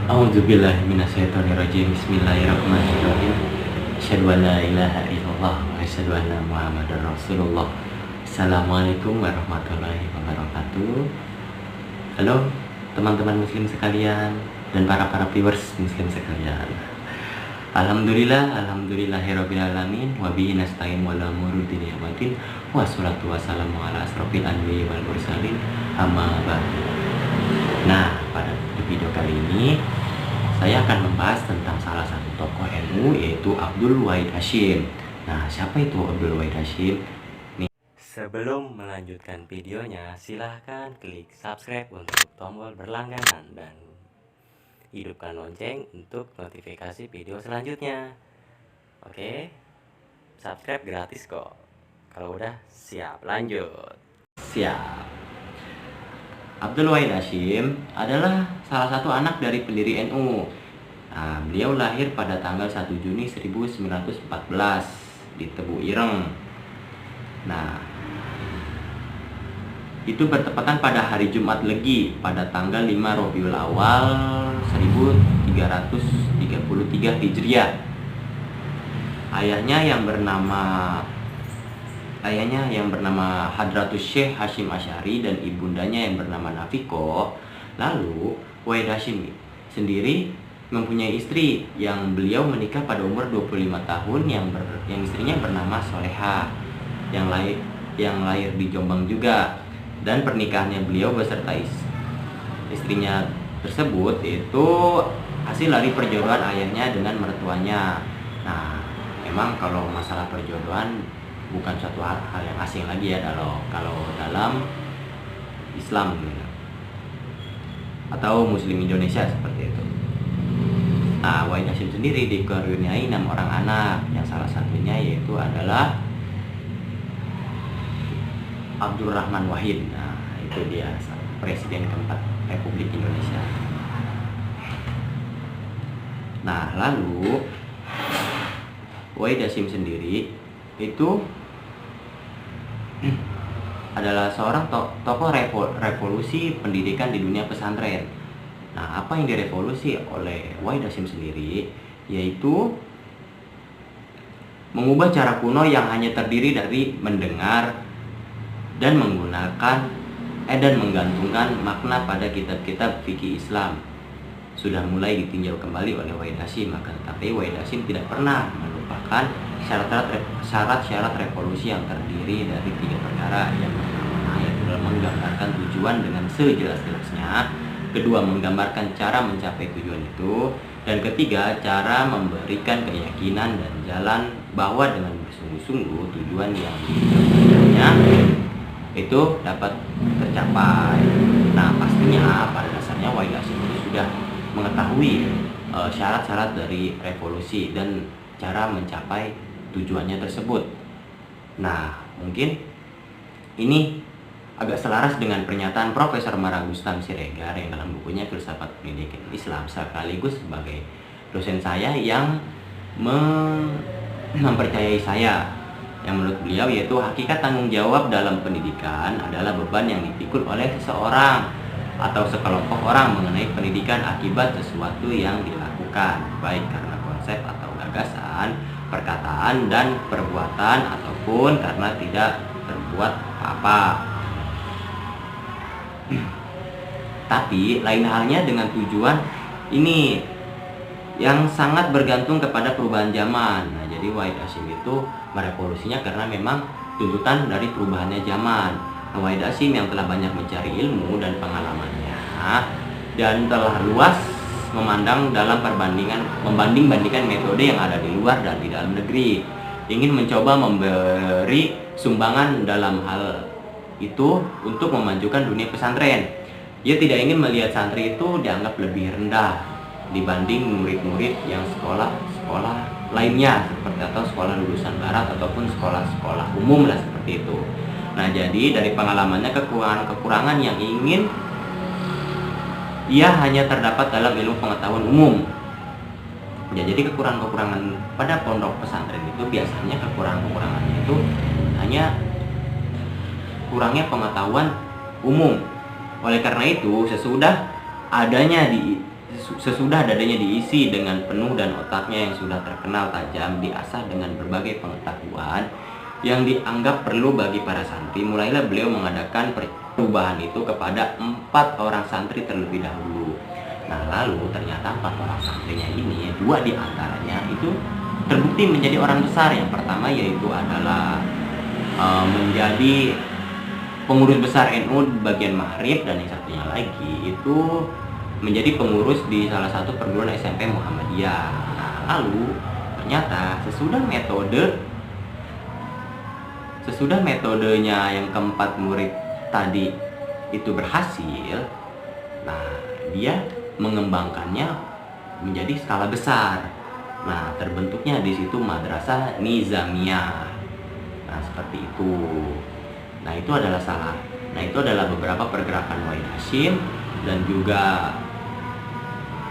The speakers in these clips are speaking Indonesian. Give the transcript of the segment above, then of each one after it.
A'udzubillahi minasyaitonirrajim. Bismillahirrahmanirrahim. Asyhadu an la ilaha illallah wa asyhadu anna Muhammadar Rasulullah. Assalamualaikum warahmatullahi wabarakatuh. Halo teman-teman muslim sekalian dan para viewers muslim sekalian. Alhamdulillahirabbil alamin wa bihi nasta'in wa la murudin yawmiddin wassalatu wassalamu ala asrofil anbiya'i wal mursalin amma ba'du. Nah, pada video kali ini saya akan membahas tentang salah satu tokoh NU, yaitu Abdul Wahid Hasyim. Nah, siapa itu Abdul Wahid Hasyim? Nih, sebelum melanjutkan videonya, silahkan klik subscribe untuk tombol berlangganan dan hidupkan lonceng untuk notifikasi video selanjutnya. Oke, subscribe gratis kok. Kalau udah siap, lanjut. Siap. Abdul Wahid Hasyim adalah salah satu anak dari pendiri NU. Nah, beliau lahir pada tanggal 1 Juni 1914 di Tebu Ireng. Nah, itu bertepatan pada hari Jumat Legi pada tanggal 5 Rabiul Awal 1333 Hijriah. Ayahnya yang bernama Hadratus Syekh Hasyim Asy'ari dan ibundanya yang bernama Nafiko. Lalu Wahid Hasyim sendiri mempunyai istri yang beliau menikah pada umur 25 tahun yang istrinya bernama Soleha yang lahir di Jombang juga. Dan pernikahannya beliau beserta istrinya tersebut itu hasil dari perjodohan ayahnya dengan mertuanya. Nah, memang kalau masalah perjodohan bukan suatu hal yang asing lagi ya kalau dalam Islam gitu, atau Muslim Indonesia seperti itu. Nah, Wahid Hasyim sendiri dikaruniai 6 orang anak, yang salah satunya yaitu adalah Abdurrahman Wahid. Nah, itu dia Presiden keempat Republik Indonesia. Nah, lalu Wahid Hasyim sendiri itu adalah seorang tokoh revolusi pendidikan di dunia pesantren. Nah, apa yang direvolusi oleh Wahid Hasyim sendiri yaitu mengubah cara kuno yang hanya terdiri dari mendengar dan dan menggantungkan makna pada kitab-kitab fikih Islam. Sudah mulai ditinjau kembali oleh Wahid Hasyim, tetapi Wahid Hasyim tidak pernah melupakan syarat-syarat revolusi yang terdiri dari 3 perkara. Yang pertama yaitu menggambarkan tujuan dengan sejelas-jelasnya, kedua menggambarkan cara mencapai tujuan itu, dan ketiga cara memberikan keyakinan dan jalan bahwa dengan bersungguh-sungguh tujuan yang digambarkannya itu dapat tercapai. Nah, pastinya pada dasarnya Wahid Hasyim itu sudah mengetahui syarat-syarat dari revolusi dan cara mencapai tujuannya tersebut. Nah, mungkin ini agak selaras dengan pernyataan Profesor Maragustam Siregar yang dalam bukunya Filsafat Pendidikan Islam, sekaligus sebagai dosen saya yang mempercayai saya, yang menurut beliau yaitu hakikat tanggung jawab dalam pendidikan adalah beban yang dipikul oleh seseorang atau sekelompok orang mengenai pendidikan akibat sesuatu yang dilakukan, baik karena konsep atau gagasan, perkataan dan perbuatan, ataupun karena tidak berbuat apa-apa. Tapi lain halnya dengan tujuan ini yang sangat bergantung kepada perubahan zaman. Nah, jadi Wahid Hasyim itu merevolusinya karena memang tuntutan dari perubahannya zaman. Nah, Wahid Hasyim yang telah banyak mencari ilmu dan pengalamannya dan telah luas membanding-bandingkan metode yang ada di luar dan di dalam negeri, ingin mencoba memberi sumbangan dalam hal itu untuk memajukan dunia pesantren. Ia tidak ingin melihat santri itu dianggap lebih rendah dibanding murid-murid yang sekolah lainnya, seperti atau sekolah lulusan barat ataupun sekolah-sekolah umum lah seperti itu. Nah, jadi dari pengalamannya kekurangan yang ingin ia hanya terdapat dalam ilmu pengetahuan umum. Ya, jadi kekurangan-kekurangan pada pondok pesantren itu biasanya kekurangannya itu hanya kurangnya pengetahuan umum. Oleh karena itu, sesudah adanya Sesudah dadanya diisi dengan penuh dan otaknya yang sudah terkenal tajam diasah dengan berbagai pengetahuan yang dianggap perlu bagi para santri, mulailah beliau mengadakan perubahan itu kepada 4 orang santri terlebih dahulu. Nah, lalu ternyata 4 orang santrinya ini, 2 di antaranya itu terbukti menjadi orang besar. Yang pertama yaitu adalah menjadi pengurus besar NU bagian Maghrib, dan yang satunya lagi itu menjadi pengurus di salah satu perguruan SMP Muhammadiyah. Nah, lalu ternyata sesudah metodenya yang keempat murid tadi itu berhasil, nah dia mengembangkannya menjadi skala besar. Nah, terbentuknya di situ madrasah nizamiyah. Nah, seperti itu. Nah, itu adalah beberapa pergerakan Wahid Hasyim, dan juga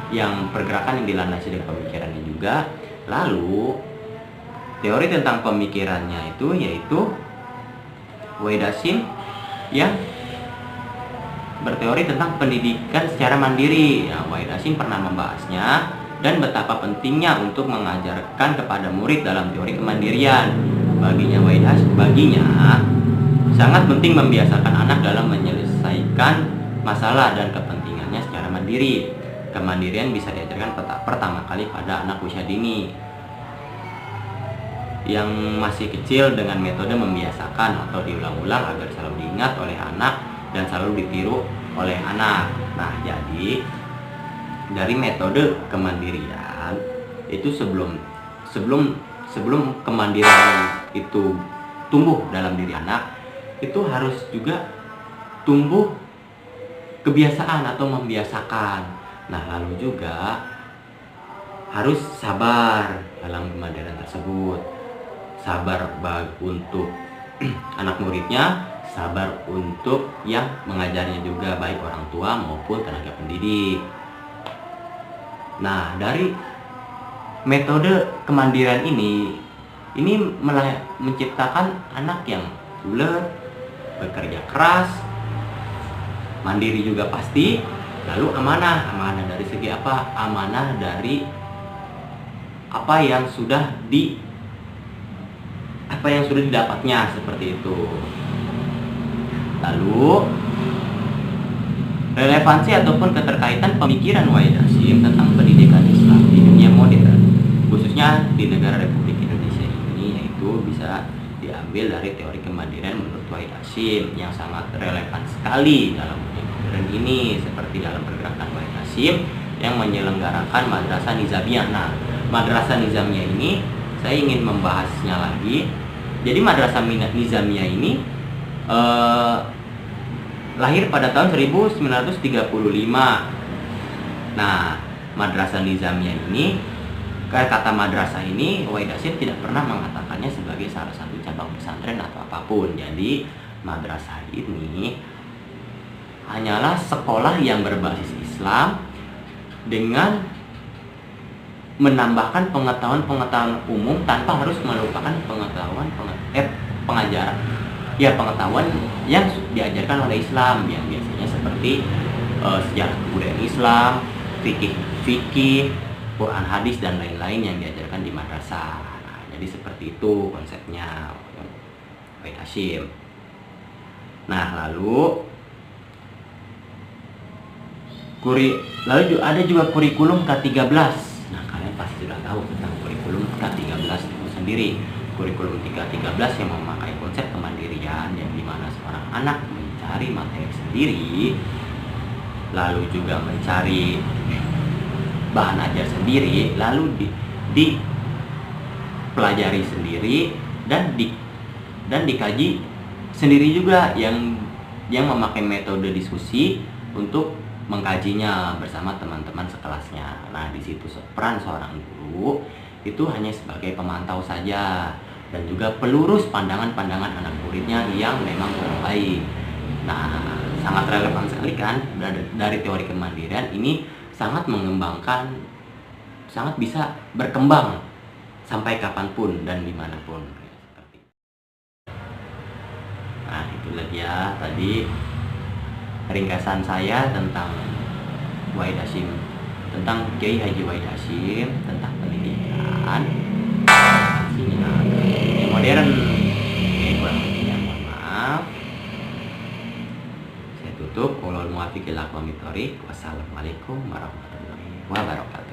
yang pergerakan yang dilandasi dengan pemikirannya juga. Lalu teori tentang pemikirannya itu yaitu Wahid Hasyim yang berteori tentang pendidikan secara mandiri. Nah, Wahid Hasyim pernah membahasnya dan betapa pentingnya untuk mengajarkan kepada murid dalam teori kemandirian. Baginya sangat penting membiasakan anak dalam menyelesaikan masalah dan kepentingannya secara mandiri. Kemandirian bisa diajarkan pertama kali pada anak usia dini yang masih kecil dengan metode membiasakan atau diulang-ulang agar selalu diingat oleh anak dan selalu ditiru oleh anak. Nah, jadi dari metode kemandirian itu sebelum kemandirian itu tumbuh dalam diri anak, itu harus juga tumbuh kebiasaan atau membiasakan. Nah, lalu juga harus sabar dalam kemandirian tersebut. Sabar untuk anak muridnya, sabar untuk yang mengajarnya juga, baik orang tua maupun tenaga pendidik. Nah, dari metode kemandirian ini menciptakan anak yang ulet, bekerja keras, mandiri juga pasti, lalu amanah dari segi apa? Amanah dari apa yang sudah didapatnya, seperti itu. Lalu relevansi ataupun keterkaitan pemikiran Wahid Hasyim tentang pendidikan Islam di dunia modern, khususnya di negara Republik Indonesia ini, yaitu bisa diambil dari teori kemandirian menurut Wahid Hasyim yang sangat relevan sekali dalam dunia modern ini, seperti dalam pergerakan Wahid Hasyim yang menyelenggarakan madrasah nizamiyah. Nah, madrasah nizamiyah ini saya ingin membahasnya lagi. Jadi madrasah nizamiyah ini lahir pada tahun 1935. Nah, madrasah nizamiyah ini, kata madrasah ini Wahid Hasyim tidak pernah mengatakannya sebagai salah satu cabang pesantren atau apapun. Jadi madrasah ini hanyalah sekolah yang berbasis Islam dengan menambahkan pengetahuan umum tanpa harus melupakan pengetahuan yang diajarkan oleh Islam, yang biasanya seperti sejarah kebudayaan Islam, fikih, Quran, hadis, dan lain-lain yang diajarkan di madrasah. Nah, jadi seperti itu konsepnya Wahid Hasyim. Nah, lalu ada juga kurikulum K13. Nah, kalian pasti sudah tahu tentang kurikulum K13 itu sendiri. Kurikulum K13 yang memakai konsep kemandirian, yang dimana seorang anak mencari materi sendiri, lalu juga mencari bahan ajar sendiri, lalu dipelajari sendiri dan dikaji sendiri juga, yang memakai metode diskusi untuk mengkajinya bersama teman-teman sekelasnya. Nah, di situ peran seorang guru itu hanya sebagai pemantau saja, dan juga pelurus pandangan-pandangan anak muridnya yang memang kurang baik. Nah, sangat relevan sekali kan, dari teori kemandirian ini sangat mengembangkan, sangat bisa berkembang sampai kapanpun dan dimanapun. Nah, itulah dia tadi ringkasan saya tentang Wahid Hasyim tentang Kiai Haji Wahid Hasyim, tentang pendidikan isinya yang modern. Oke, kurang lebihnya mohon maaf. Saya tutup. Wassalamualaikum warahmatullahi wabarakatuh.